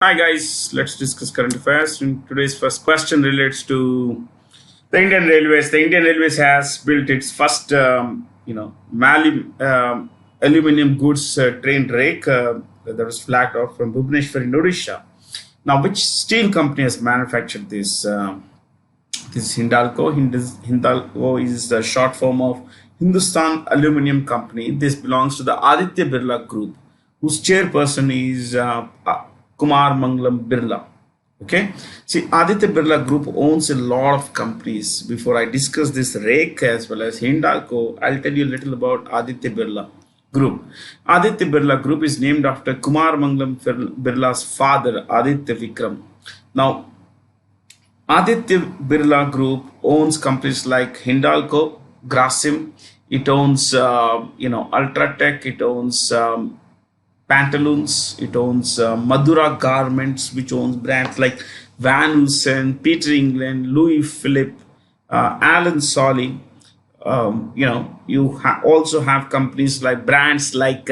Hi guys, let's discuss current affairs. And today's first question relates to the Indian Railways. The Indian Railways has built its first, aluminum goods train rake that was flagged off from Bhubaneswar in Odisha. Now, which steel company has manufactured this? This is Hindalco. Hindalco is the short form of Hindustan Aluminium Company. This belongs to the Aditya Birla Group, whose chairperson is Kumar Mangalam Birla. Okay, see, Aditya Birla Group owns a lot of companies. Before I discuss this rake as well as Hindalco, I'll tell you a little about Aditya Birla Group. Aditya Birla Group is named after Kumar Mangalam Birla's father, Aditya Vikram. Now, Aditya Birla Group owns companies like Hindalco, Grasim. It owns, Ultratech. It owns Pantaloons. It owns Madura Garments, which owns brands like Van Heusen, Peter England, Louis Philippe, Alan Solly. Also have companies like brands like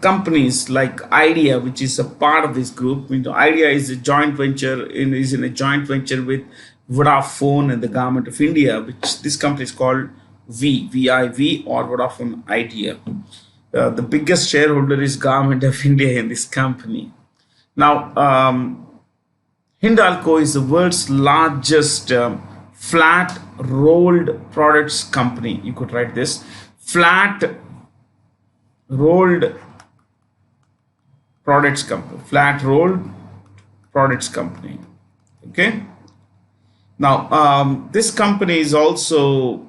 companies like Idea, which is a part of this group. Idea is a joint venture in a joint venture with Vodafone and the Government of India, which this company is called VIV or Vodafone Idea. The biggest shareholder is Government of India in this company. Now, Hindalco is the world's largest flat rolled products company. You could write this: flat rolled products company. Flat rolled products company. Okay. Now, this company is also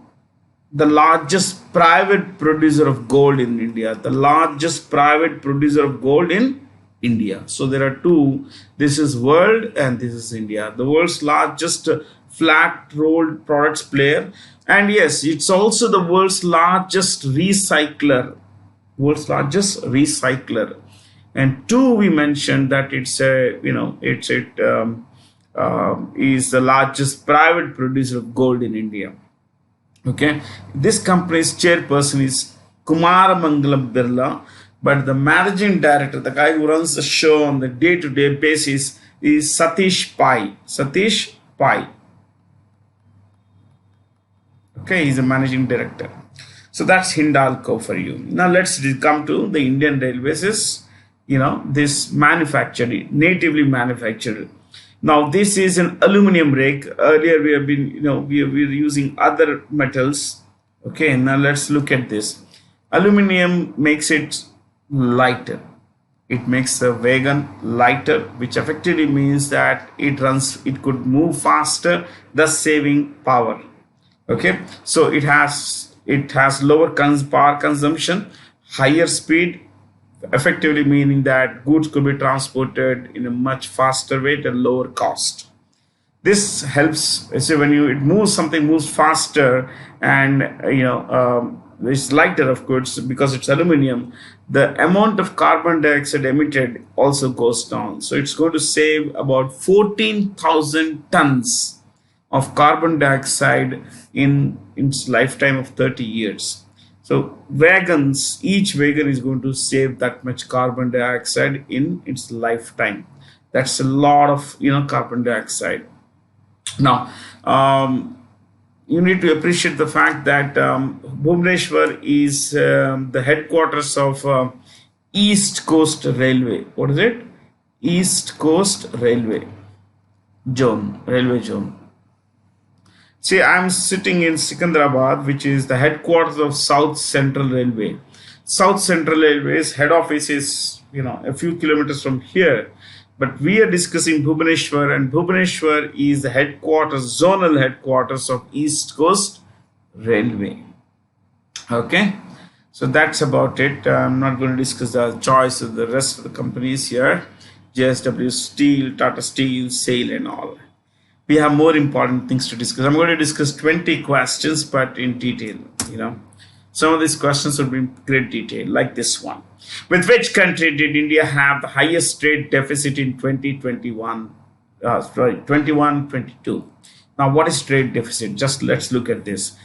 the largest private producer of gold in India. The largest private producer of gold in India. So there are two. This is world and this is India. The world's largest flat rolled products player. And yes, it's also the world's largest recycler. And two, we mentioned that it's is the largest private producer of gold in India. Okay, this company's chairperson is Kumar Mangalam Birla, but the managing director, the guy who runs the show on the day-to-day basis, is Satish Pai. Satish Pai. Okay, he's the managing director. So that's Hindalco for you. Now let's come to the Indian Railways. This natively manufactured. Now this is an aluminum rake. Earlier we have been, we were using other metals. Okay, now let's look at this. Aluminum makes it lighter. It makes the wagon lighter, which effectively means that it could move faster, thus saving power. Okay, so it has lower power consumption, higher speed, effectively meaning that goods could be transported in a much faster way at a lower cost. This helps. So when something moves faster, and it's lighter, of course, because it's aluminum. The amount of carbon dioxide emitted also goes down. So it's going to save about 14,000 tons of carbon dioxide in its lifetime of 30 years. So each wagon is going to save that much carbon dioxide in its lifetime. That's a lot of carbon dioxide. Now, you need to appreciate the fact that Bhubaneswar is the headquarters of East Coast Railway. What is it? East Coast Railway Zone. See, I'm sitting in Secunderabad, which is the headquarters of South Central Railway. South Central Railway's head office is, a few kilometers from here. But we are discussing Bhubaneswar, and Bhubaneswar is the zonal headquarters of East Coast Railway. Okay, so that's about it. I'm not going to discuss the choice of the rest of the companies here. JSW Steel, Tata Steel, SAIL and all. We have more important things to discuss. I'm going to discuss 20 questions, but in detail. Some of these questions will be in great detail, like this one. With which country did India have the highest trade deficit in 21-22? Now, what is trade deficit? Just let's look at this.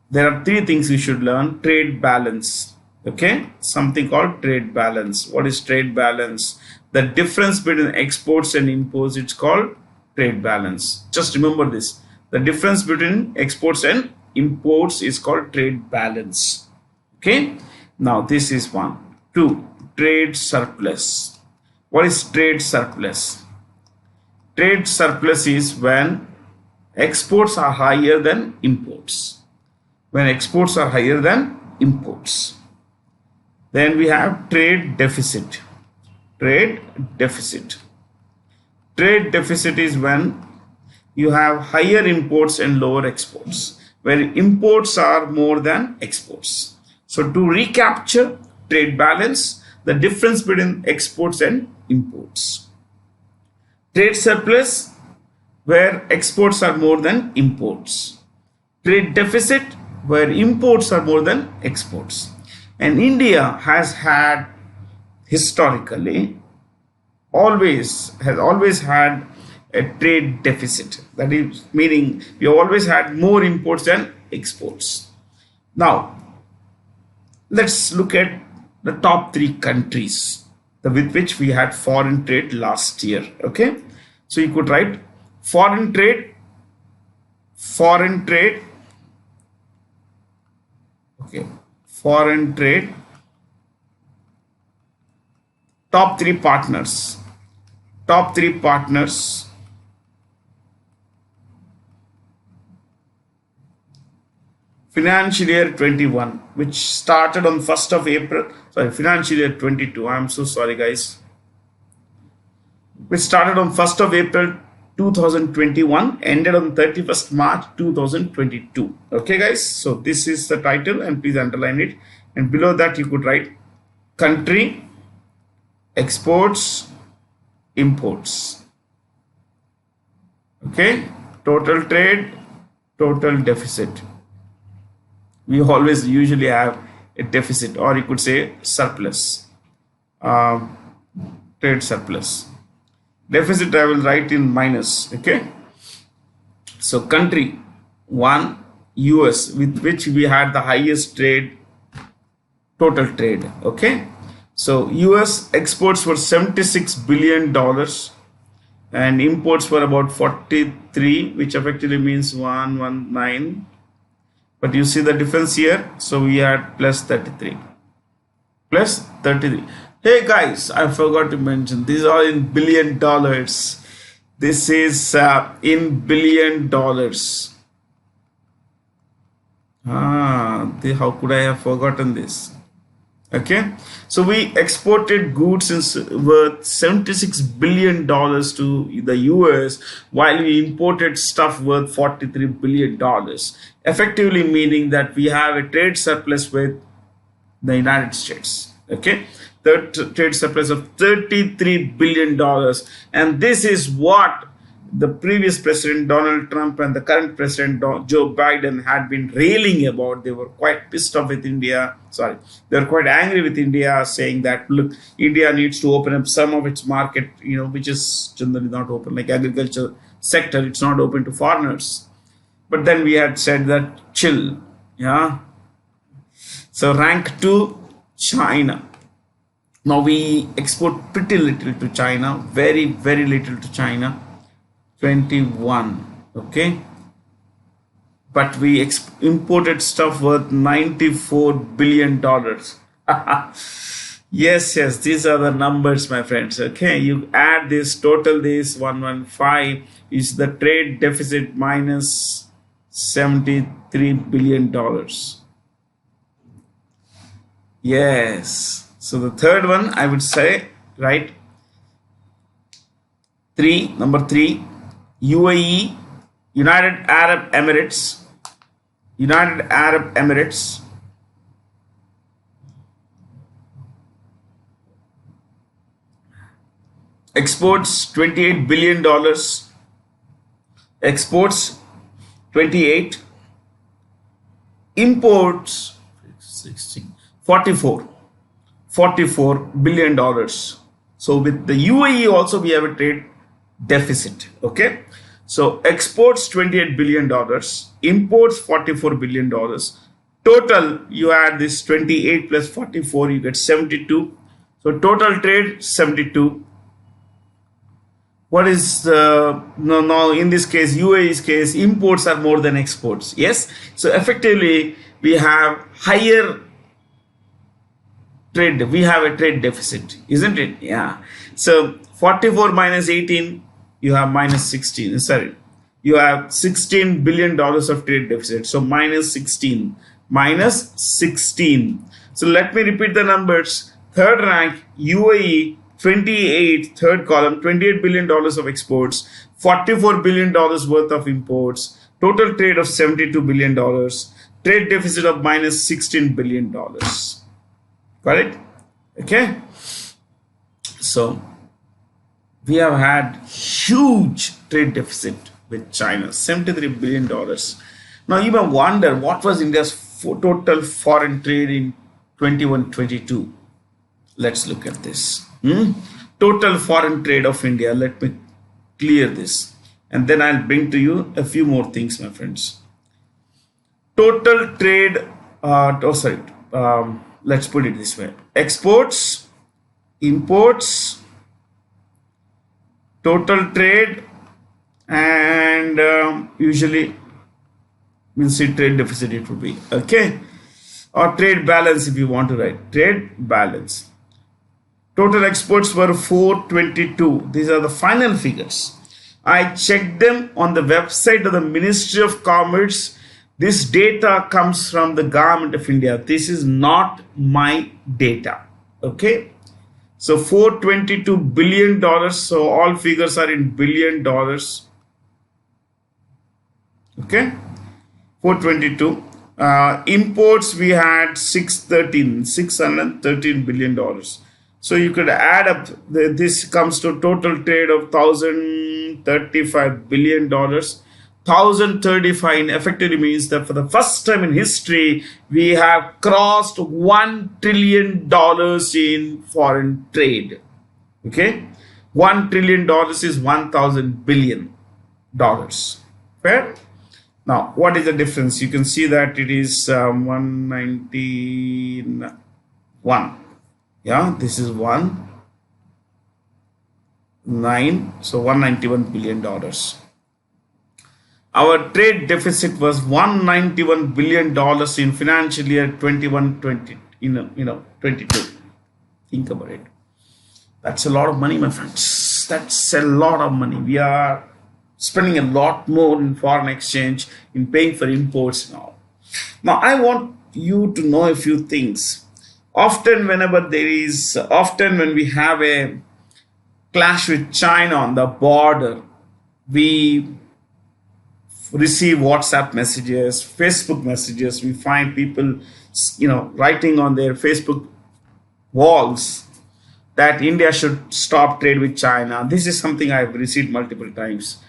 There are three things we should learn. Trade balance. Okay, something called trade balance. What is trade balance? The difference between exports and imports, it's called trade balance. Just remember this. The difference between exports and imports is called trade balance. Okay, now this is one. Two, trade surplus. What is trade surplus? Trade surplus is when exports are higher than imports. When exports are higher than imports. Then we have trade deficit. Trade deficit. Trade deficit is when you have higher imports and lower exports, where imports are more than exports. So to recapture trade balance, the difference between exports and imports. Trade surplus, where exports are more than imports. Trade deficit, where imports are more than exports. And India has had historically always had a trade deficit. That is meaning we have always had more imports than exports. Now let's look at the top three countries with which we had foreign trade last year. Okay, so you could write foreign trade. Okay, foreign trade, top three partners, financial year 21, which started on 1st of April, financial year 22, I'm so sorry guys, which started on 1st of April 2021, ended on 31st March 2022. Okay guys, so this is the title and please underline it, and below that you could write country, exports, imports. Okay, total trade, total deficit. We always usually have a deficit, or you could say surplus, trade surplus. Deficit I will write in minus. Okay, so country 1, US, with which we had the highest trade, total trade. Okay, so US exports were $76 billion and imports were about 43, which effectively means 119, but you see the difference here, so we had plus 33. Hey guys, I forgot to mention, these are in $1 billion. This is in $1 billion. How could I have forgotten this? Okay, so we exported goods worth $76 billion to the US, while we imported stuff worth $43 billion, effectively meaning that we have a trade surplus with the United States. Okay, the trade surplus of $33 billion, and this is what the previous president Donald Trump and the current president Joe Biden had been railing about. They were quite pissed off with India. They were quite angry with India, saying that look, India needs to open up some of its market, which is generally not open, like agriculture sector. It's not open to foreigners. But then we had said that chill, yeah. So rank 2, China. Now we export pretty little to China, very little to China. 21. Okay, but we imported stuff worth $94 billion. yes, these are the numbers, my friends. Okay, you add this, total this 115 is the trade deficit minus $73 billion. Yes, so the third one I would say, right, number 3, UAE, United Arab Emirates, exports $28 billion, exports 28, imports 16, 44 billion. So with the UAE also we have a trade deficit. Okay, so exports $28 billion, imports $44 billion, Total, you add this 28 plus 44, you get 72. So total trade 72. What is no, in this case, UAE's case, imports are more than exports. Yes. So effectively, we have higher trade. We have a trade deficit, isn't it? Yeah. So 44 minus 18, you have minus 16. Sorry, you have $16 billion of trade deficit. So minus 16, minus 16. So let me repeat the numbers. Third rank, UAE, 28, third column, $28 billion of exports, $44 billion worth of imports, total trade of $72 billion, trade deficit of minus $16 billion. Got it? Okay. So we have had huge trade deficit with China, $73 billion. Now you may wonder what was India's total foreign trade in 21-22. Let's look at this. Total foreign trade of India. Let me clear this, and then I'll bring to you a few more things, my friends. Total trade. Let's put it this way: exports, imports, total trade, and usually we'll see trade deficit. It would be okay, or trade balance if you want to write trade balance. Total exports were 422. These are the final figures. I checked them on the website of the Ministry of Commerce. This data comes from the Government of India. This is not my data. Okay. So $422 billion. So all figures are in billion dollars. Okay. 422. Imports we had $613 billion. So you could add up, this comes to total trade of $1,035 billion. 1,035 effectively means that for the first time in history, we have crossed $1 trillion in foreign trade. Okay. $1 trillion is 1,000 billion dollars. Fair? Now, what is the difference? You can see that it is 191. Yeah, this is 19, so $191 billion. Our trade deficit was $191 billion in financial year 21-20, 22. Think about it. That's a lot of money, my friends. That's a lot of money. We are spending a lot more in foreign exchange, in paying for imports now. Now, I want you to know a few things. Often when we have a clash with China on the border, we receive WhatsApp messages, Facebook messages. We find people, writing on their Facebook walls that India should stop trade with China. This is something I've received multiple times.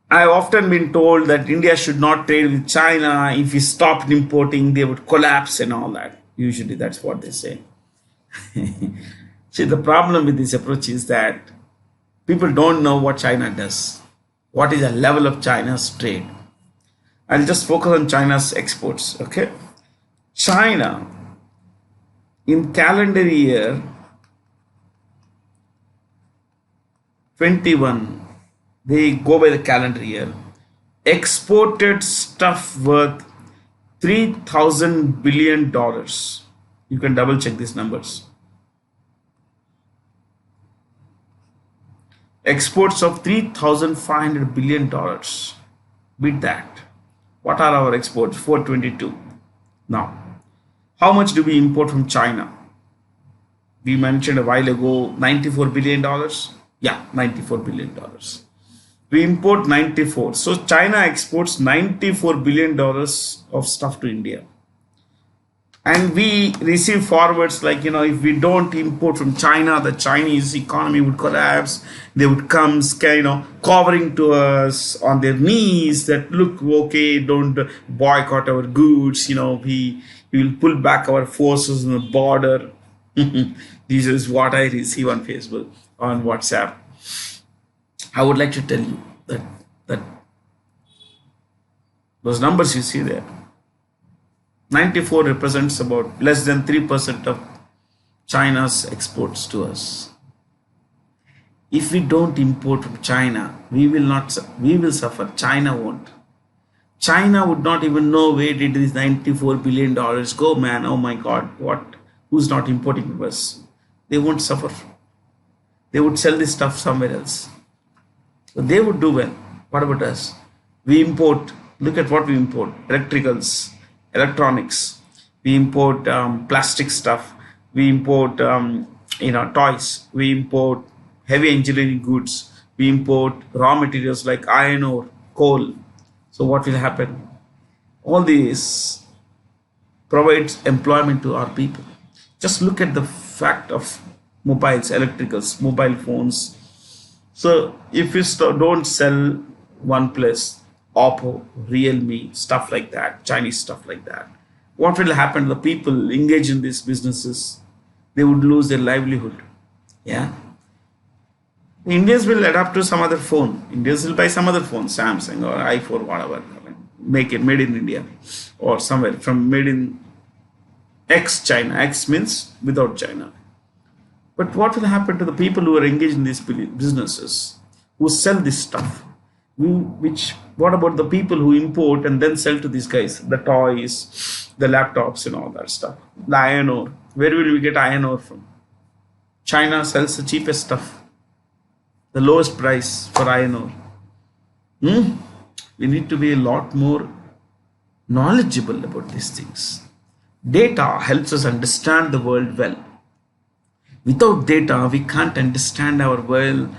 I've often been told that India should not trade with China. If we stopped importing, they would collapse and all that. Usually that's what they say. See, the problem with this approach is that people don't know what China does. What is the level of China's trade? I'll just focus on China's exports. Okay. China, in calendar year 21, they go by the calendar year, exported stuff worth $3,000 billion. You can double check these numbers. Exports of $3,500 billion. Beat that. What are our exports? 422. Now, how much do we import from China? We mentioned a while ago $94 billion. Yeah, $94 billion. We import 94. So China exports $94 billion of stuff to India. And we receive forwards like, if we don't import from China, the Chinese economy would collapse. They would come, covering to us on their knees that, look, okay, don't boycott our goods. We will pull back our forces on the border. This is what I receive on Facebook, on WhatsApp. I would like to tell you that Those numbers you see there. 94 represents about less than 3% of China's exports to us. If we don't import from China, we will suffer. China won't. China would not even know where did this $94 billion go, man. Oh my God, what? Who's not importing from us? They won't suffer. They would sell this stuff somewhere else. So they would do well. What about us? We import, look at what we import: electricals, electronics. We import plastic stuff. We import toys. We import heavy engineering goods. We import raw materials like iron ore, coal. So what will happen? All these provides employment to our people. Just look at the fact of mobiles, electricals, mobile phones. So if you don't sell OnePlus, Oppo, Realme, stuff like that, Chinese stuff like that, what will happen? The people engaged in these businesses, they would lose their livelihood. Yeah. The Indians will adapt to some other phone. Indians will buy some other phone, Samsung or iPhone, whatever. Make it made in India or somewhere from made in ex-China. Ex means without China. But what will happen to the people who are engaged in these businesses, who sell this stuff? What about the people who import and then sell to these guys? The toys, the laptops and all that stuff. The iron ore. Where will we get iron ore from? China sells the cheapest stuff. The lowest price for iron ore. We need to be a lot more knowledgeable about these things. Data helps us understand the world well. Without data, we can't understand our world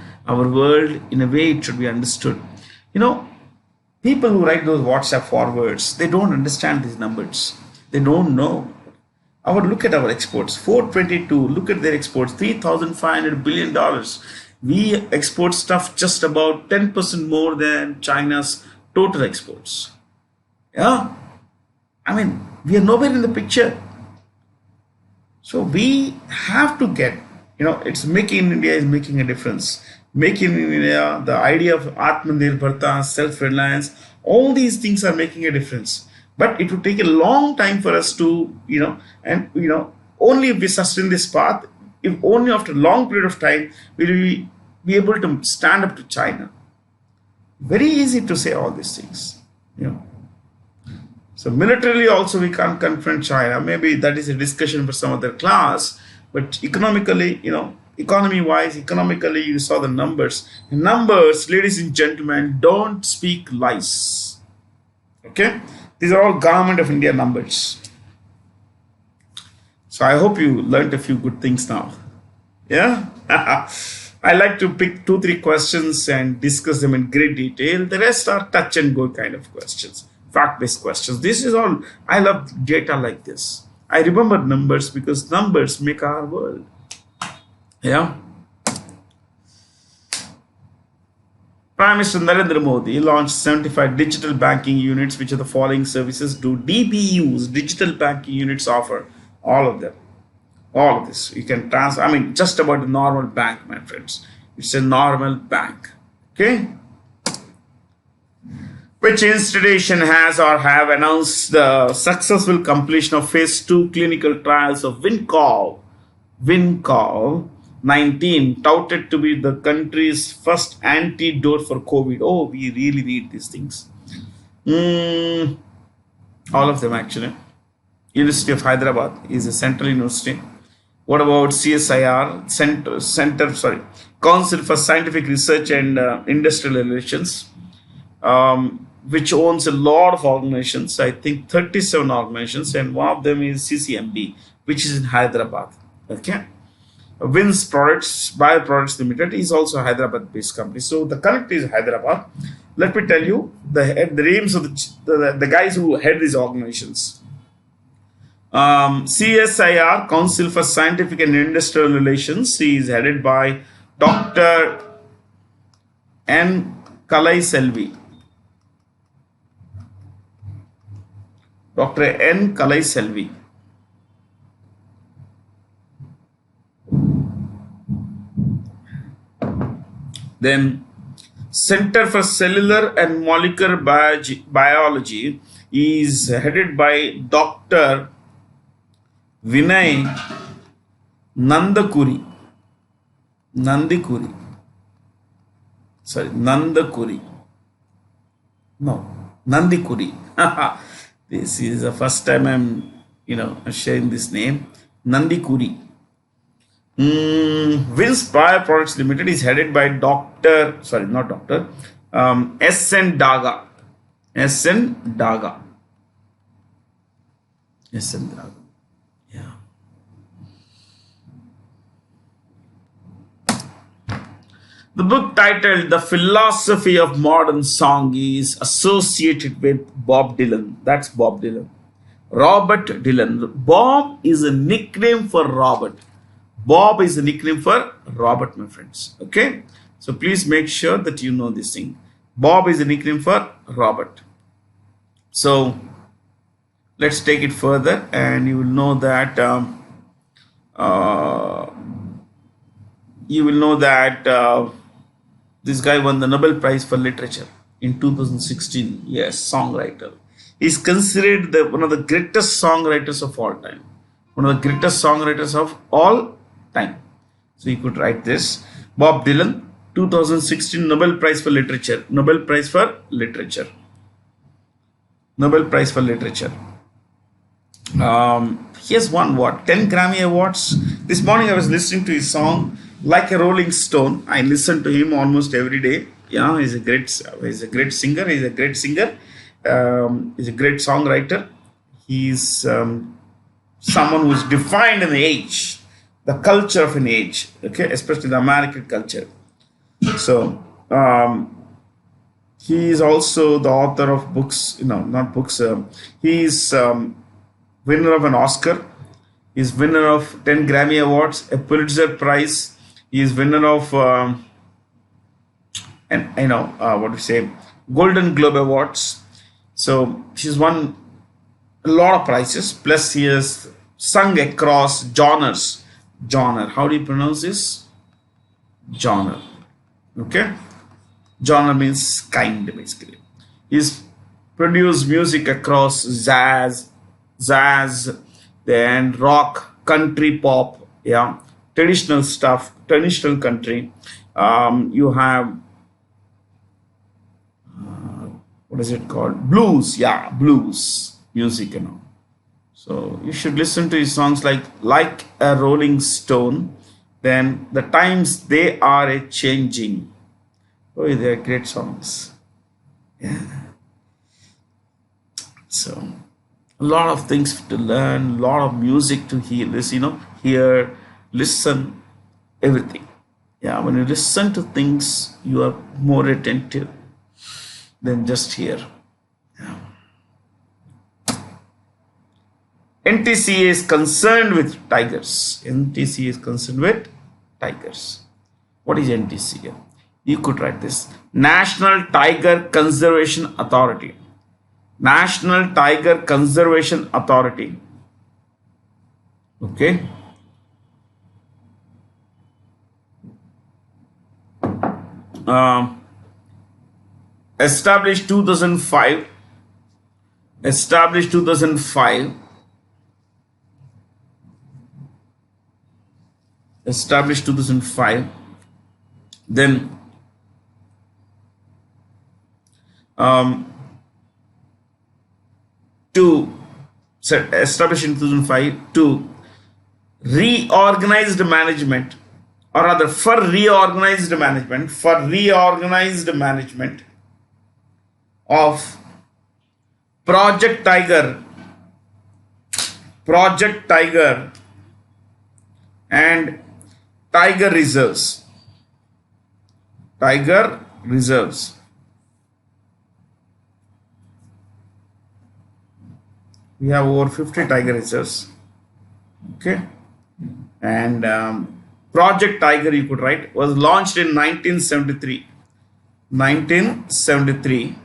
in a way it should be understood. People who write those WhatsApp forwards, they don't understand these numbers. They don't know. Look at our exports. 422. Look at their exports. $3,500 billion. We export stuff just about 10% more than China's total exports. Yeah. We are nowhere in the picture. So we have to get, it's making in India is making a difference. Making in India, the idea of Atmanirbharta, self-reliance, all these things are making a difference. But it would take a long time for us to, only if we sustain this path, if only after a long period of time will we be able to stand up to China. Very easy to say all these things. So militarily also we can't confront China. Maybe that is a discussion for some other class. But economically, economically you saw the numbers. Numbers, ladies and gentlemen, don't speak lies. Okay? These are all Government of India numbers. So I hope you learned a few good things now. Yeah? I like to pick 2-3 questions and discuss them in great detail. The rest are touch and go kind of questions. Fact-based questions. This is all. I love data like this. I remember numbers because numbers make our world. Yeah. Prime Minister Narendra Modi launched 75 digital banking units. Which of the following services do DBUs, digital banking units, offer? All of them. All of this. You can transfer. Just about a normal bank, my friends. It's a normal bank. Okay. Which institution has or have announced the successful completion of phase 2 clinical trials of Wincov 19, touted to be the country's first antidote for COVID. Oh, we really need these things. All of them actually. University of Hyderabad is a central university. What about CSIR, Council for Scientific Research and Industrial Relations, which owns a lot of organizations, I think 37 organizations, and one of them is CCMB, which is in Hyderabad. Okay. Wins Products, Bioproducts Limited is also a Hyderabad-based company. So the connect is Hyderabad. Let me tell you the names of the guys who head these organizations. CSIR, Council for Scientific and Industrial Relations, is headed by Dr. N. Kalai Selvi. Dr. N. Kalai Selvi. Then Center for Cellular and Molecular Biology is headed by Dr. Vinay Nandakuri. Nandikuri. No, Nandikuri. This is the first time I'm sharing this name. Nandikuri. Wills Bioproducts Limited is headed by S.N. Daga. S.N. Daga. Yeah. The book titled The Philosophy of Modern Song is associated with Bob Dylan. That's Bob Dylan. Robert Dylan. Bob is a nickname for Robert. Bob is a nickname for Robert, my friends. Okay. So please make sure that you know this thing. Bob is a nickname for Robert. So let's take it further, and you will know that this guy won the Nobel Prize for Literature in 2016. Yes, songwriter. He's considered one of the greatest songwriters of all time. One of the greatest songwriters of all time. So you could write this. Bob Dylan, 2016 Nobel Prize for Literature. Nobel Prize for Literature. Nobel Prize for Literature. He has won 10 Grammy Awards. This morning I was listening to his song Like a Rolling Stone. I listen to him almost every day. He's a great singer. He's a great songwriter. He's someone who's defined an age, the culture of an age, okay, especially the American culture. So he is also the author of books, not books. He is winner of an Oscar. He is winner of 10 Grammy Awards, a Pulitzer Prize. He is winner of Golden Globe Awards. So he's won a lot of prizes. Plus he has sung across genres. Genre. How do you pronounce this? Genre. Okay. Genre means kind, basically. He's produced music across jazz, then rock, country, pop, traditional stuff, traditional country. You have what is it called? Blues, blues music, So you should listen to his songs like a Rolling Stone. Then The Times They Are a Changing. Oh, they are great songs. Yeah. So a lot of things to learn, a lot of music to hear. Hear, listen, everything. Yeah, when you listen to things, you are more attentive than just hear. Yeah. NTCA is concerned with tigers. NTCA is concerned with tigers. What is NTCA? You could write this. National Tiger Conservation Authority. National Tiger Conservation Authority. Okay. Established 2005. Established 2005. Established 2005. Then established in 2005 to reorganized management, or rather for reorganized management of Project Tiger and Tiger Reserves. Tiger Reserves. We have over 50 tiger reserves. Okay. And Project Tiger, you could write, was launched in 1973. 1973.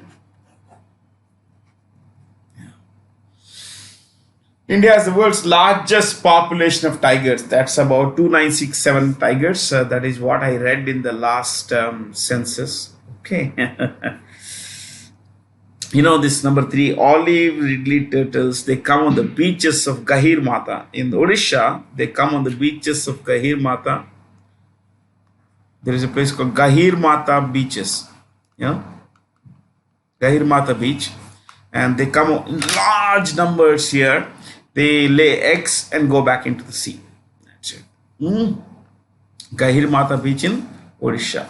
India has the world's largest population of tigers. That's about 2967 tigers. That is what I read in the last census. Okay. This number 3, olive ridley turtles, they come on the beaches of Gahir Mata. In Odisha, they come on the beaches of Gahir Mata. There is a place called Gahir Mata beaches. Gahir Mata beach. And they come in large numbers here. They lay eggs and go back into the sea. That's it. Gahir Mata beach in Odisha.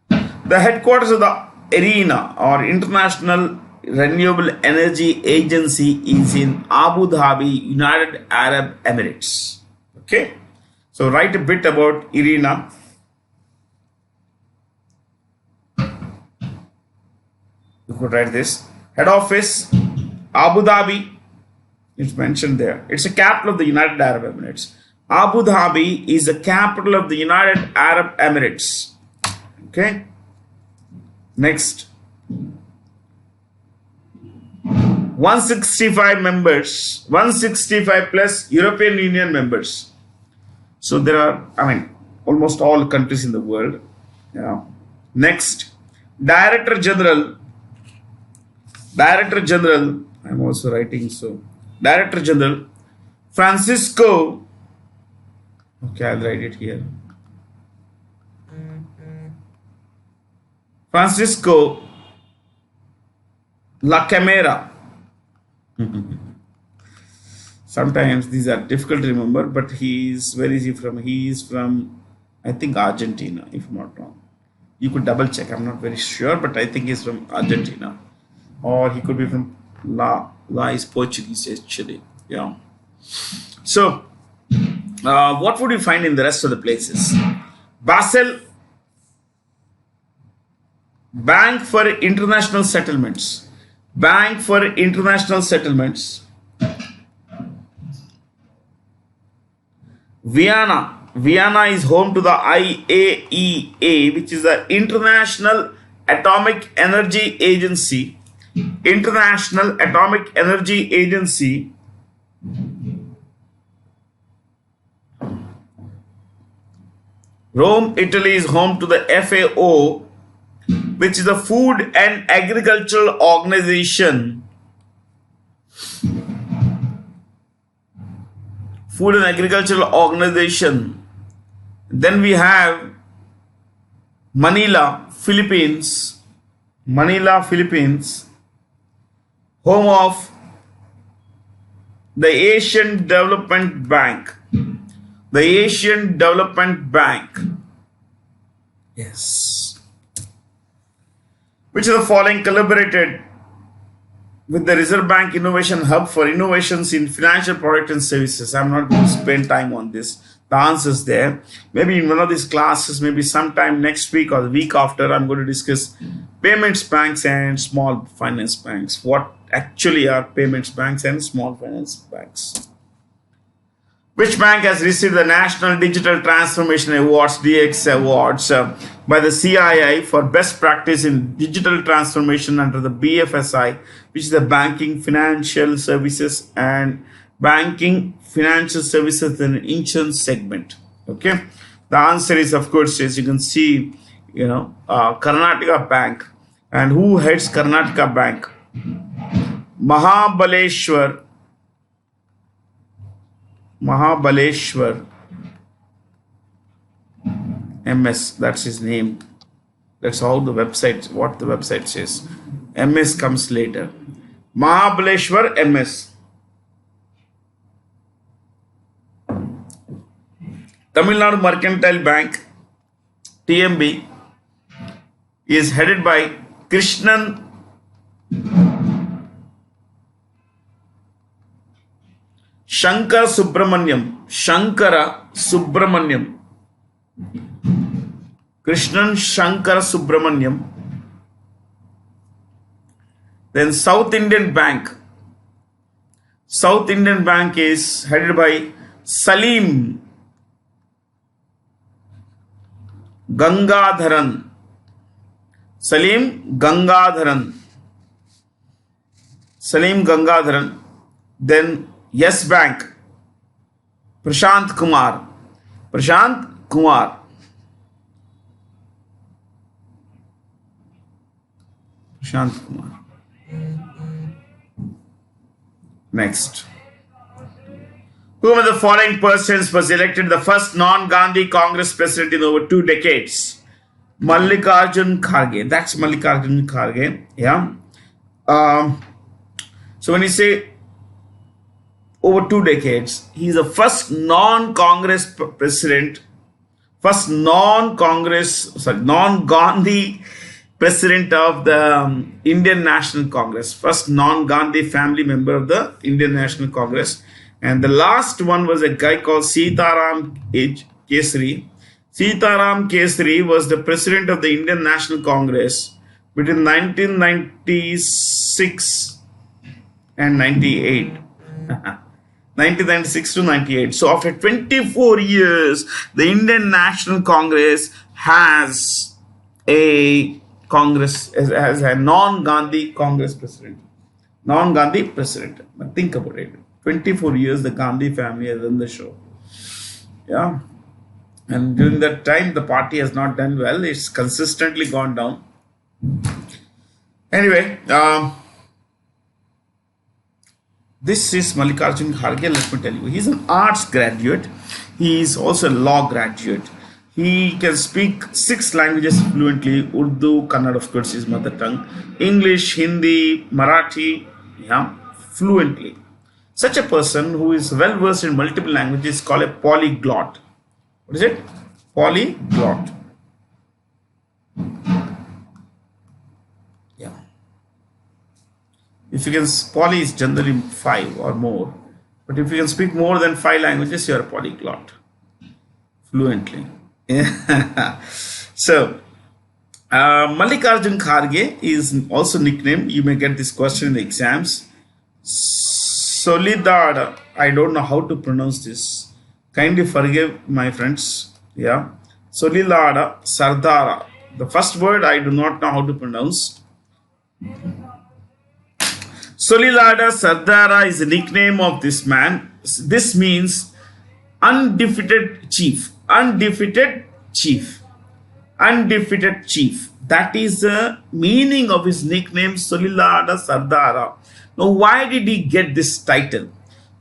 The headquarters of the IRENA or International Renewable Energy Agency is in Abu Dhabi, United Arab Emirates. Okay. So write a bit about IRENA. You could write this. Head office, Abu Dhabi. It's mentioned there. It's the capital of the United Arab Emirates. Abu Dhabi is the capital of the United Arab Emirates. Okay. Next. 165 members. 165 plus European Union members. So there are, almost all countries in the world. Next. Director General, I'm also writing so. Director General Francisco, okay, I'll write it here. Francisco La Camera. Sometimes these are difficult to remember, but where is he from? He is from, I think, Argentina, if I'm not wrong. You could double check, I'm not very sure, but I think he's from Argentina. Or he could be from La is Portuguese actually. So, what would you find in the rest of the places? Basel, Bank for International Settlements. Bank for International Settlements. Vienna is home to the IAEA, which is the International Atomic Energy Agency. International Atomic Energy Agency. Rome, Italy is home to the FAO, which is the Food and Agricultural Organization. Food and Agricultural Organization. Then we have Manila, Philippines. Manila, Philippines. Home of the Asian Development Bank. The Asian Development Bank. Yes. Which of the following collaborated with the Reserve Bank Innovation Hub for innovations in financial product and services? I'm not going to spend time on this. The answers there. Maybe in one of these classes, maybe sometime next week or the week after, I'm going to discuss payments banks and small finance banks. What actually are payments banks and small finance banks? Which bank has received the National Digital Transformation Awards, DX Awards, by the CII for best practice in digital transformation under the BFSI, which is the Banking, Financial Services and Banking, Financial Services and Insurance segment. Okay. The answer is, of course, as you can see, Karnataka Bank. And who heads Karnataka Bank? Mahabaleshwar MS, that's his name. That's how what the website says. MS comes later. Mahabaleshwar MS. Tamil Nadu Mercantile Bank, TMB, is headed by Krishnan Shankara Subramaniam. Krishnan Shankara Subramaniam. Then South Indian Bank. South Indian Bank is headed by Salim Gangadharan. Then Yes Bank, Prashant Kumar. Shant Kumar. Next. Whom of the following persons was elected the first non-Gandhi Congress president in over 2 decades? Mallikarjun Kharge. That's Mallikarjun Kharge. Yeah. So when you say over 2 decades, he's the first non-Congress president, first non-Gandhi president of the Indian National Congress, first non-Gandhi family member of the Indian National Congress. And the last one was a guy called Sitaram Kesari. Sitaram Kesari was the president of the Indian National Congress between 1996 and 98. 1996 to 98. So after 24 years, the Indian National Congress has a non-Gandhi Congress president. Non-Gandhi president. But think about it. 24 years the Gandhi family has run the show. Yeah. And during that time, the party has not done well. It's consistently gone down. Anyway, this is Mallikarjun Kharge. Let me tell you, he's an arts graduate. He is also a law graduate. He can speak 6 languages fluently. Urdu, Kannada, of course, his mother tongue. English, Hindi, Marathi, yeah, fluently. Such a person who is well versed in multiple languages is called a polyglot. What is it? Polyglot. Yeah. If you can, poly is generally 5 or more. But if you can speak more than 5 languages, you are a polyglot. Fluently. So, Mallikarjun Kharge is also nicknamed, you may get this question in the exams, Solidar. I don't know how to pronounce this. Kindly forgive my friends. Yeah. Solidar Sardara. The first word I do not know how to pronounce. Solidar Sardara is the nickname of this man. This means undefeated chief. Undefeated chief. Undefeated chief. That is the meaning of his nickname, Solidar Sardara. Now, why did he get this title?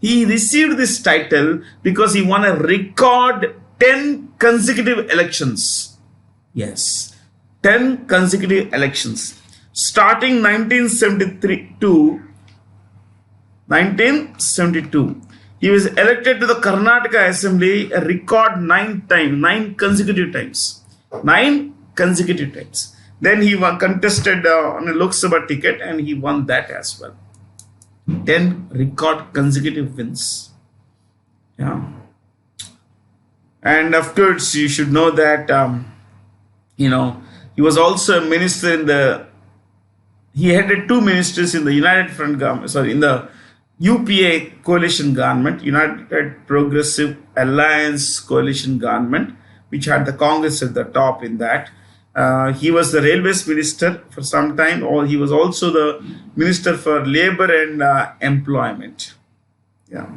He received this title because he won a record 10 consecutive elections. Yes, 10 consecutive elections. Starting 1972, he was elected to the Karnataka Assembly a record 9 consecutive times. 9 consecutive times. Then he contested on a Lok Sabha ticket and he won that as well. 10 record consecutive wins. Yeah. And of course, you should know that, he was also a minister in he headed 2 ministers in the United Front government, in the UPA coalition government, United Progressive Alliance coalition government, which had the Congress at the top in that. He was the railways minister for some time, or he was also the minister for labor and employment. Yeah,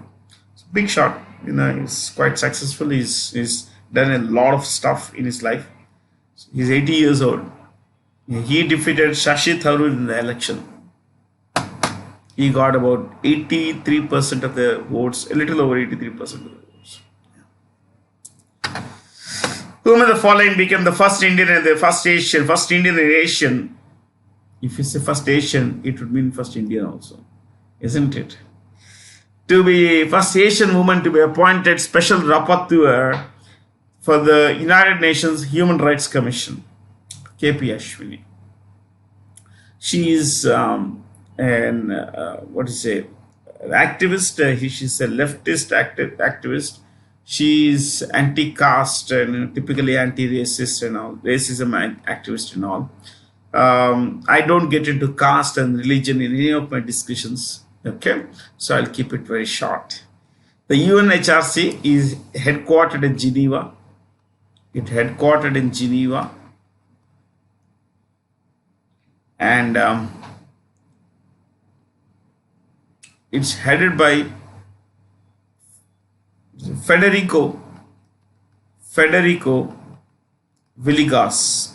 so big shot. He's quite successful. He's done a lot of stuff in his life. He's 80 years old. He defeated Shashi Tharoor in the election. He got about 83% of the votes, a little over 83% of the votes. Whom of the following became the first Indian and the first Asian, first Indian and Asian? If you say first Asian, it would mean first Indian also, isn't it? To be first Asian woman to be appointed special rapporteur for the United Nations Human Rights Commission, KPAshwini. She is an activist. She's a leftist activist. She's anti-caste and typically anti-racist and all, racism activist and all. I don't get into caste and religion in any of my discussions. Okay, so I'll keep it very short. The UNHRC is headquartered in Geneva. And it's headed by Federico Villegas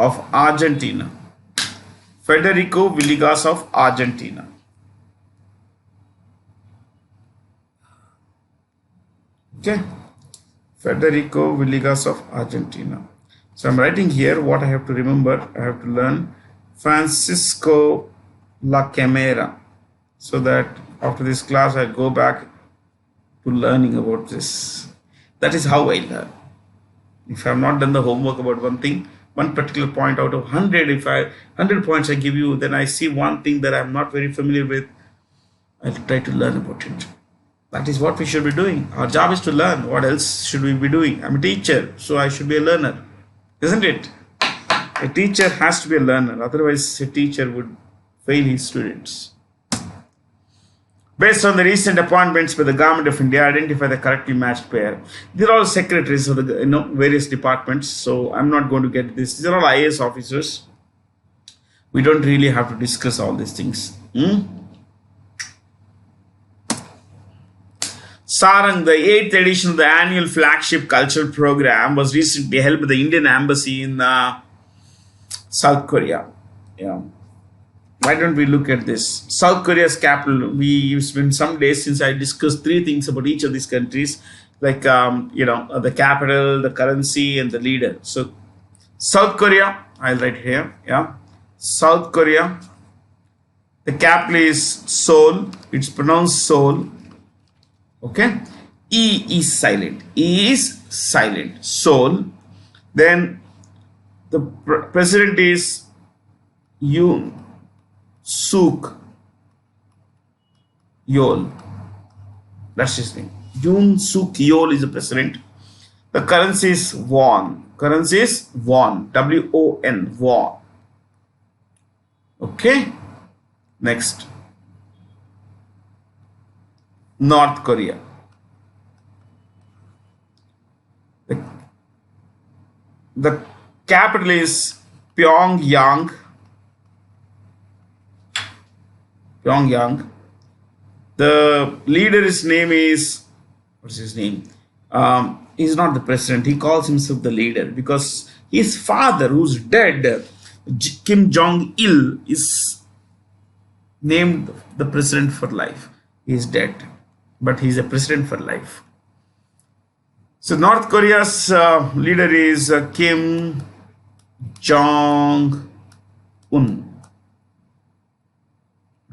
of Argentina. Federico Villegas of Argentina. Okay. Federico Villegas of Argentina. So I'm writing here what I have to remember. I have to learn Francisco La Camera, so that after this class I'll go back to learning about this. That is how I learn. If I have not done the homework about one thing, one particular point out of 100, if 100 points I give you, then I see one thing that I'm not very familiar with, I'll try to learn about it. That is what we should be doing. Our job is to learn. What else should we be doing? I'm a teacher, so I should be a learner. Isn't it? A teacher has to be a learner. Otherwise, a teacher would fail his students. Based on the recent appointments by the Government of India, identify the correctly matched pair. These are all secretaries of the various departments. So I'm not going to get this. These are all IAS officers. We don't really have to discuss all these things. Sarang, the 8th edition of the annual Flagship cultural program, was recently held by the Indian Embassy in South Korea. Yeah. Why don't we look at this? South Korea's capital. It's been some days since I discussed 3 things about each of these countries, like the capital, the currency, and the leader. So South Korea, I'll write here. Yeah, South Korea. The capital is Seoul. It's pronounced Seoul. Okay, E is silent. E is silent. Seoul. Then the president is Yoon Suk Yeol. That's his name. Yoon Suk Yeol is the president. The currency is won. Currency is won. W-O-N. Won. Okay. Next. North Korea. The capital is Pyongyang. Pyongyang. The leader's name is, what's his name? He's not the president. He calls himself the leader because his father, who's dead, Kim Jong-il, is named the president for life. He's dead, but he's a president for life. So North Korea's leader is Kim Jong-un.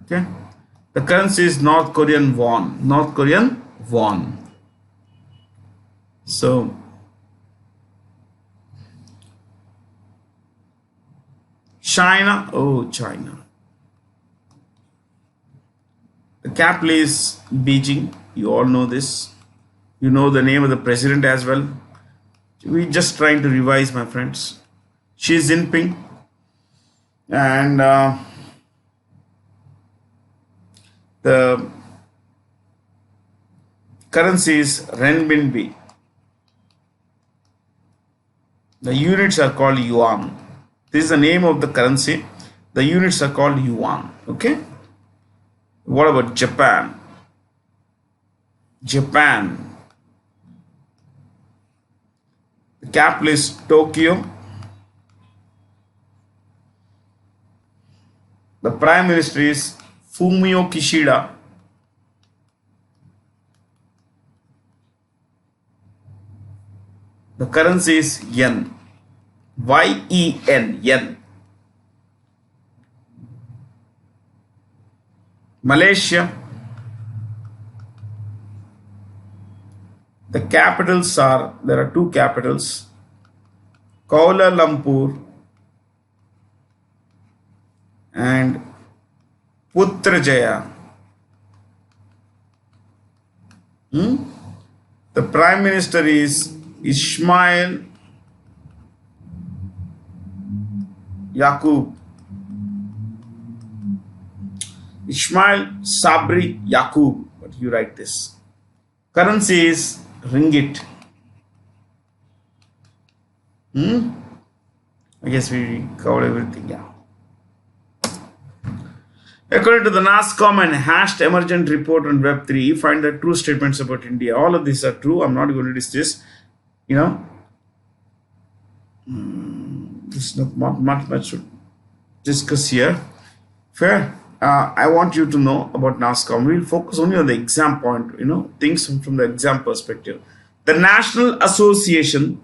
Okay. The currency is North Korean won. North Korean won. So China. Oh, China. The capital is Beijing. You all know this. You know the name of the president as well. We're just trying to revise, my friends. Xi Jinping. And the currency is renminbi. The units are called yuan. This is the name of the currency. The units are called yuan. Okay. What about Japan? Japan. The capital is Tokyo. The prime minister is Fumio Kishida. The currency is yen. Y-E-N. Yen. Malaysia. The capitals are, there are 2 capitals, Kuala Lumpur and Putrajaya. The prime minister is Ismail Yaqub. Ismail Sabri Yaqub. But you write this. Currency is ringgit. I guess we covered everything. Yeah. According to the Nascom and hashed emergent report on Web3, find the true statements about India. All of these are true. I'm not going to discuss. There's not much to discuss here. Fair. I want you to know about Nascom. We'll focus only on the exam point, things from the exam perspective. The National Association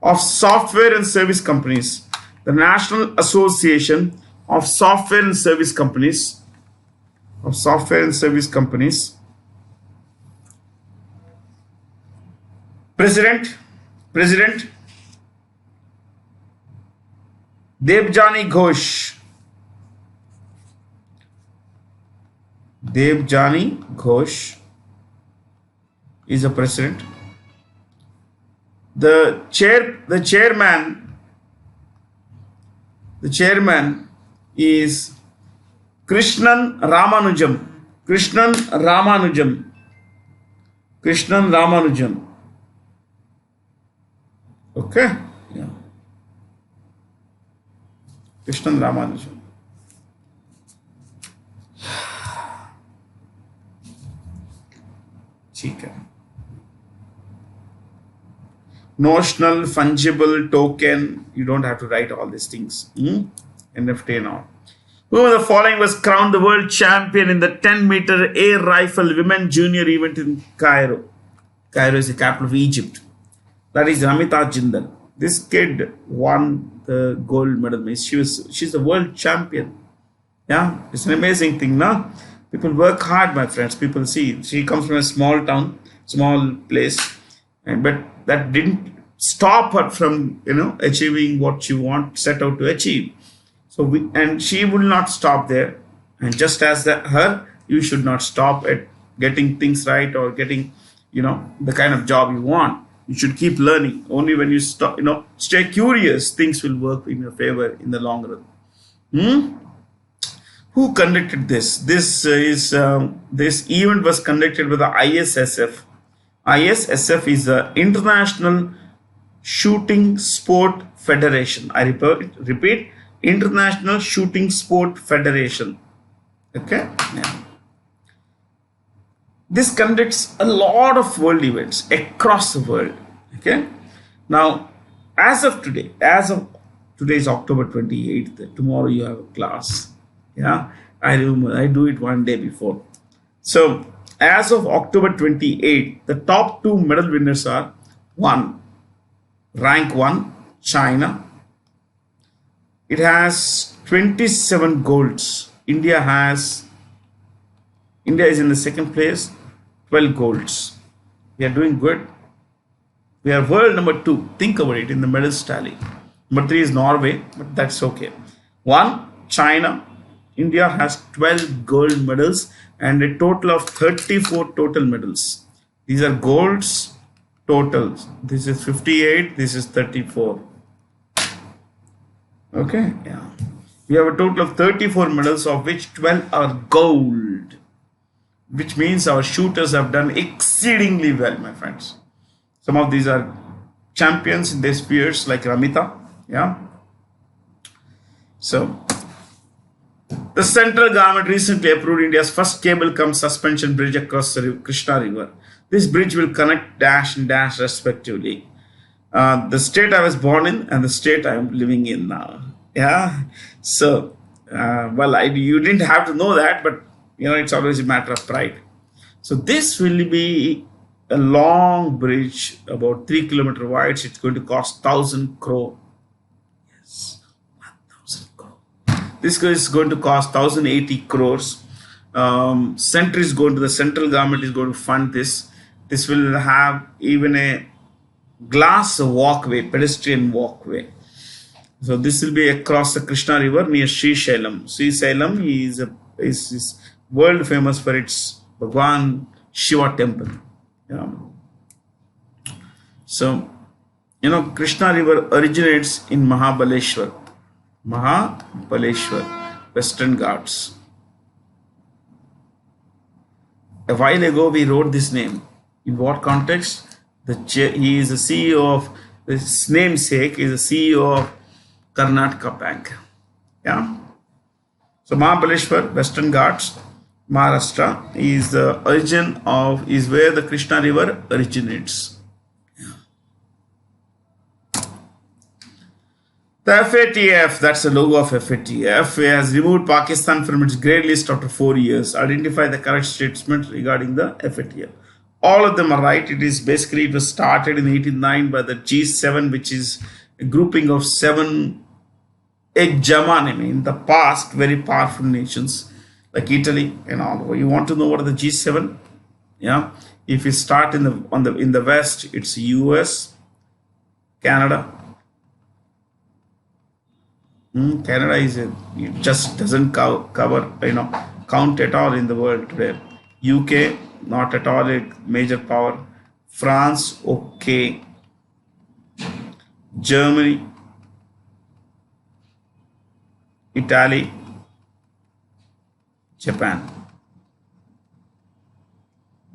of Software and Service Companies. The National Association of Software and Service Companies. President Debjani Ghosh is the president. The chairman is Krishnan Ramanujam. Okay. Yeah. Krishnan Ramanujam. Notional, fungible, token. You don't have to write all these things. NFT now. Who of the following was crowned the world champion in the 10-meter air rifle women junior event in Cairo? Cairo is the capital of Egypt. That is Ramita Jindal. This kid won the gold medal. She's the world champion. Yeah, it's an amazing thing, no? People work hard, my friends. People see. She comes from a small town, small place, but that didn't stop her from achieving what she set out to achieve. So and she will not stop there. And just as her, you should not stop at getting things right or getting the kind of job you want. You should keep learning. Only when you stay curious, things will work in your favor in the long run. Who conducted this? This event was conducted by the ISSF. ISSF is the International Shooting Sport Federation. I repeat, International Shooting Sport Federation. Okay. Yeah. This conducts a lot of world events across the world. Okay. Now, as of today is October 28th. Tomorrow you have a class. Yeah, I do it one day before. So, as of October 28th, the top 2 medal winners are rank 1, China. It has 27 golds. India is in the second place, 12 golds. We are doing good. We are world number 2. Think about it in the medals tally. Number 3 is Norway, but that's okay. 1, China. India has 12 gold medals and a total of 34 total medals. These are golds totals. This is 58. This is 34. Okay. Yeah. We have a total of 34 medals, of which 12 are gold, which means our shooters have done exceedingly well, my friends. Some of these are champions in their spheres, like Ramita. Yeah. So, the central government recently approved India's first cable-cum suspension bridge across the Krishna River. This bridge will connect dash and dash respectively. The state I was born in and the state I am living in now. Yeah. So, you didn't have to know that, but it's always a matter of pride. So this will be a long bridge, about 3 kilometers wide. It's going to cost 1,000 crore. Yes, 1,000 crore. This is going to cost 1,080 crores. The central government is going to fund this. This will have even a glass walkway, pedestrian walkway. So this will be across the Krishna River near Srisailam. Srisailam is world famous for its Bhagwan Shiva temple. Yeah. So, Krishna River originates in Mahabaleshwar, Western Ghats. A while ago, we wrote this name. In what context? He is the CEO of, his namesake is the CEO of Karnataka Bank. Yeah. So Mahabaleshwar, Western Ghats, Maharashtra is where the Krishna River originates. Yeah. The FATF, that's the logo of FATF, has removed Pakistan from its grey list after 4 years. Identify the correct statement regarding the FATF. All of them are right. It was started in 1809 by the G7, which is a grouping of 7 hegemony in the past, very powerful nations like Italy and all. You want to know what are the G7? Yeah. If you start in the West, it's US, Canada. Canada it just doesn't cover, count at all in the world today. UK, not at all a major power. France, okay. Germany, Italy, Japan.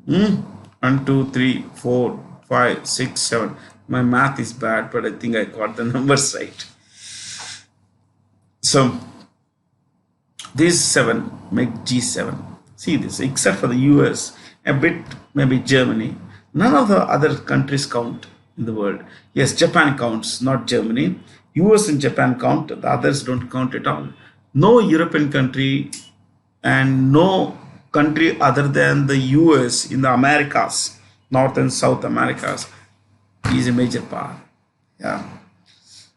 1, 2, 3, 4, 5, 6, 7. My math is bad, but I think I got the numbers right. So these 7 make G7. See this, except for the US, a bit maybe Germany. None of the other countries count in the world. Yes, Japan counts, not Germany. US and Japan count, the others don't count at all. No European country and no country other than the US in the Americas, North and South Americas, is a major power. Yeah.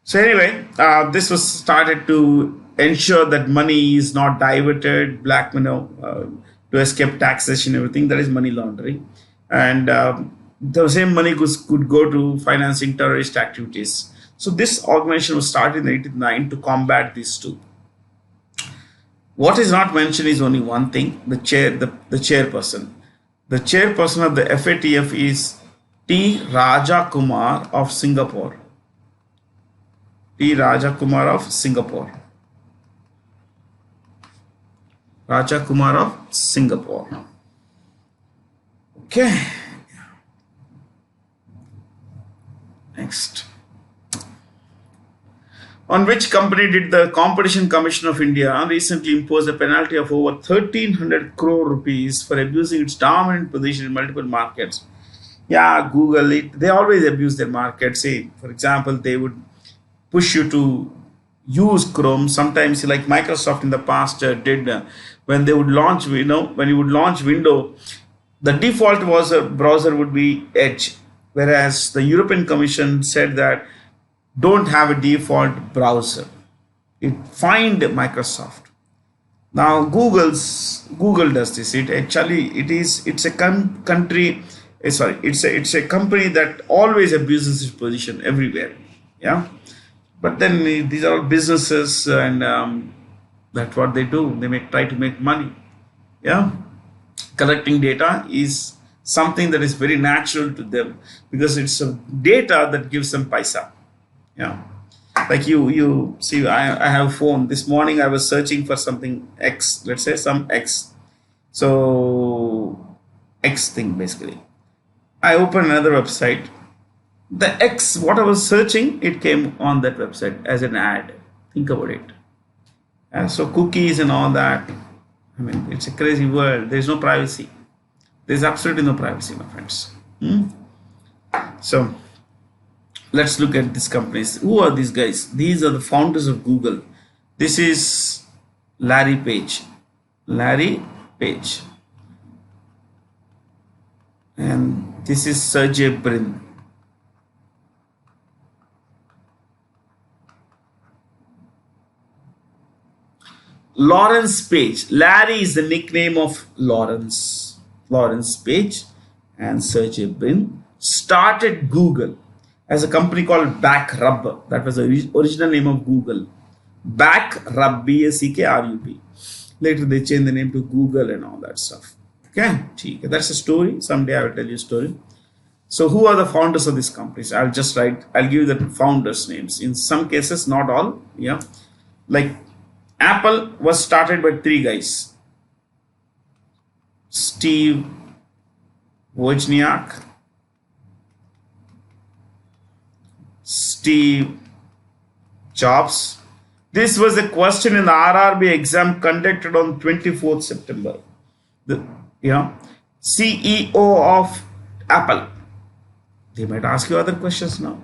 So anyway, this was started to ensure that money is not diverted, black money, to escape taxation, everything. That is money laundering. And the same money could go to financing terrorist activities. So this organization was started in 1809 to combat these two. What is not mentioned is only one thing, the chairperson. The chairperson of the FATF is T. Raja Kumar of Singapore. T. Raja Kumar of Singapore. Raja Kumar of Singapore. Okay. Next. On which company did the Competition Commission of India recently impose a penalty of over 1,300 crore rupees for abusing its dominant position in multiple markets? Yeah, Google, they always abuse their market. Say, for example, they would push you to use Chrome. Sometimes, like Microsoft in the past did, when they would launch, when you would launch Windows, the default browser would be Edge, whereas the European Commission said that don't have a default browser. It find Microsoft. Now Google does this. It's a company that always abuses its position everywhere. Yeah. But then these are all businesses, and that's what they do. They try to make money. Yeah. Collecting data is something that is very natural to them because it's a data that gives them paisa. Yeah. Like you see, I have a phone. This morning I was searching for something X, let's say some X. So X thing basically. I opened another website. The X, what I was searching, it came on that website as an ad. Think about it. So cookies and all that. I mean, it's a crazy world. There's no privacy. There's absolutely no privacy, my friends. So let's look at these companies. Who are these guys? These are the founders of Google. This is Larry Page. Larry Page. And this is Sergey Brin. Lawrence Page. Larry is the nickname of Lawrence Page, and Sergey Brin started Google as a company called Backrub. That was the original name of Google. Backrub, B-A-C-K-R-U-B. Later they changed the name to Google and all that stuff. Okay, that's a story. Someday I will tell you a story. So who are the founders of these companies? I'll give you the founders' names. In some cases, not all. Yeah, like Apple was started by 3 guys. Steve Wozniak, Steve Jobs. This was a question in the RRB exam conducted on 24th September. The CEO of Apple. They might ask you other questions now.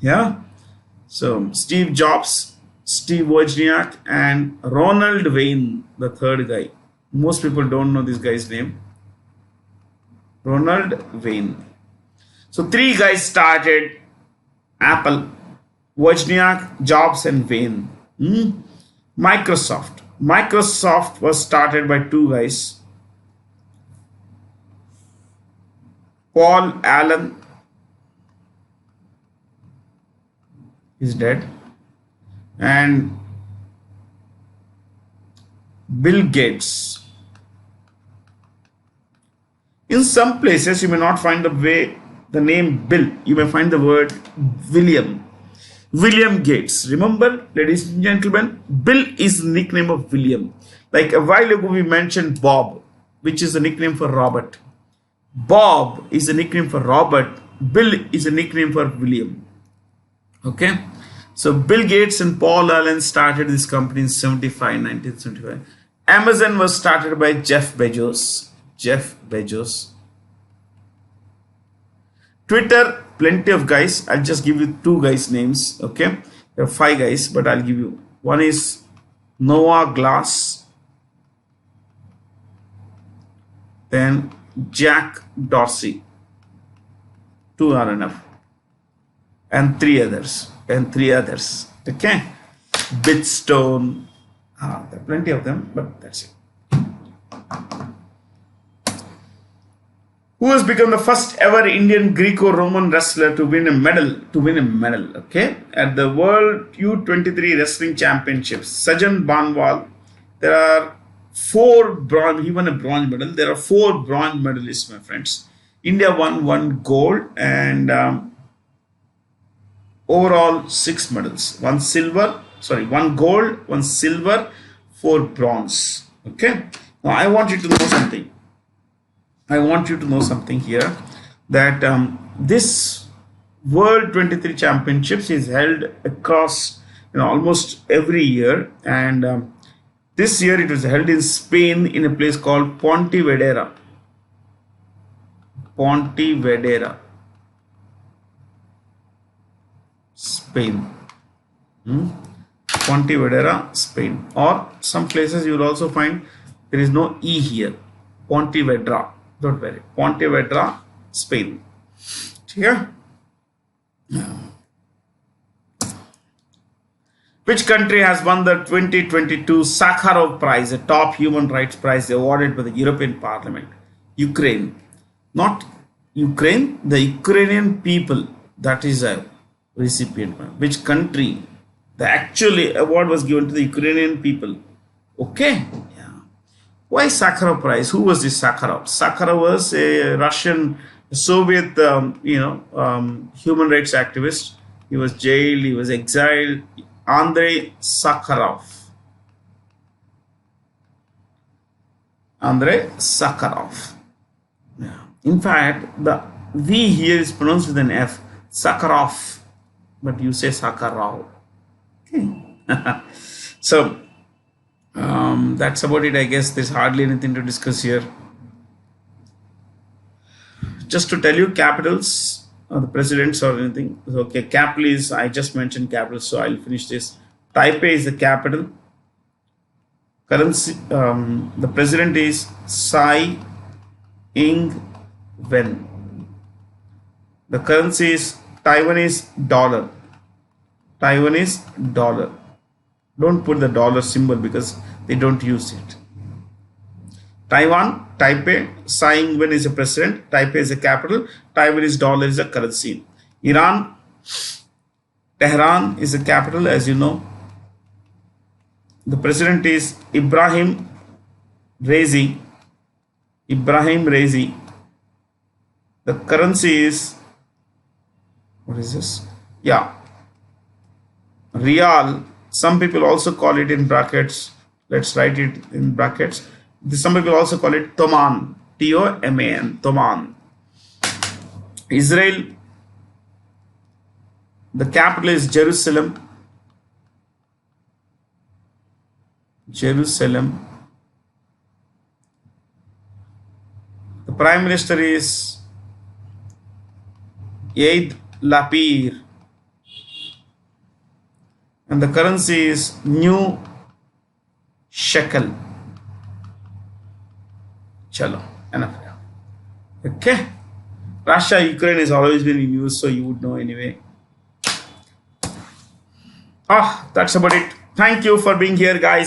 Yeah. So Steve Jobs, Steve Wozniak, and Ronald Wayne, the third guy. Most people don't know this guy's name. Ronald Wayne. So three guys started Apple: Wozniak, Jobs, and Wayne. Microsoft. Microsoft was started by two guys: Paul Allen is dead, and Bill Gates. In some places, you may not find the name Bill. You may find the word William. William Gates. Remember, ladies and gentlemen, Bill is the nickname of William. Like a while ago, we mentioned Bob, which is a nickname for Robert. Bob is a nickname for Robert. Bill is a nickname for William. Okay. So Bill Gates and Paul Allen started this company in 1975. Amazon was started by Jeff Bezos. Twitter, plenty of guys. I'll just give you two guys' names. Okay. There are five guys, but I'll give you. One is Noah Glass. Then Jack Dorsey. Two are enough. And three others. Okay. Bitstone. There are plenty of them, but that's it. Who has become the first ever Indian Greco-Roman wrestler to win a medal? Okay, at the World U23 Wrestling Championships, Sajan Banwal. There are four bronze. He won a bronze medal. There are four bronze medalists, my friends. India won one gold and overall 6 medals. One gold, one silver, 4 bronze. Okay. Now I want you to know something here, that this World 23 Championships is held across almost every year, and this year it was held in Spain in a place called Pontevedra, Spain. Pontevedra, Spain. Or some places you will also find there is no E here. Pontevedra. Don't worry. Pontevedra, Spain. Here. Which country has won the 2022 Sakharov Prize, a top human rights prize awarded by the European Parliament? Ukraine. Not Ukraine, the Ukrainian people. That is a recipient. Which country? The actual award was given to the Ukrainian people. Okay. Why Sakharov Prize? Who was this Sakharov? Sakharov was a Russian, Soviet, human rights activist. He was jailed. He was exiled. Andrei Sakharov. Yeah. In fact, the V here is pronounced with an F. Sakharov. But you say Sakharov. Okay. So, that's about it. I guess there's hardly anything to discuss here. Just to tell you capitals or the presidents or anything. Okay, capital is, I just mentioned capital, so I'll finish this. Taipei is the capital. Currency, the president is Tsai Ing-wen. The currency is Taiwanese dollar. Don't put the dollar symbol because they don't use it. Taiwan, Taipei, Tsai Ing-wen is a president, Taipei is a capital, Taiwanese dollar is a currency. Iran, Tehran is the capital, as you know. The president is Ibrahim Raisi. The currency is, what is this? Yeah, Rial. Some people also call it in brackets. Let's write it in brackets. Some people also call it Toman. T-O-M-A-N. Toman. Israel. The capital is Jerusalem. The prime minister is Yair Lapid. and the currency is new shekel. Chalo, enough. Okay. Russia, Ukraine has always been in news, so you would know anyway. That's about it. Thank you for being here, guys.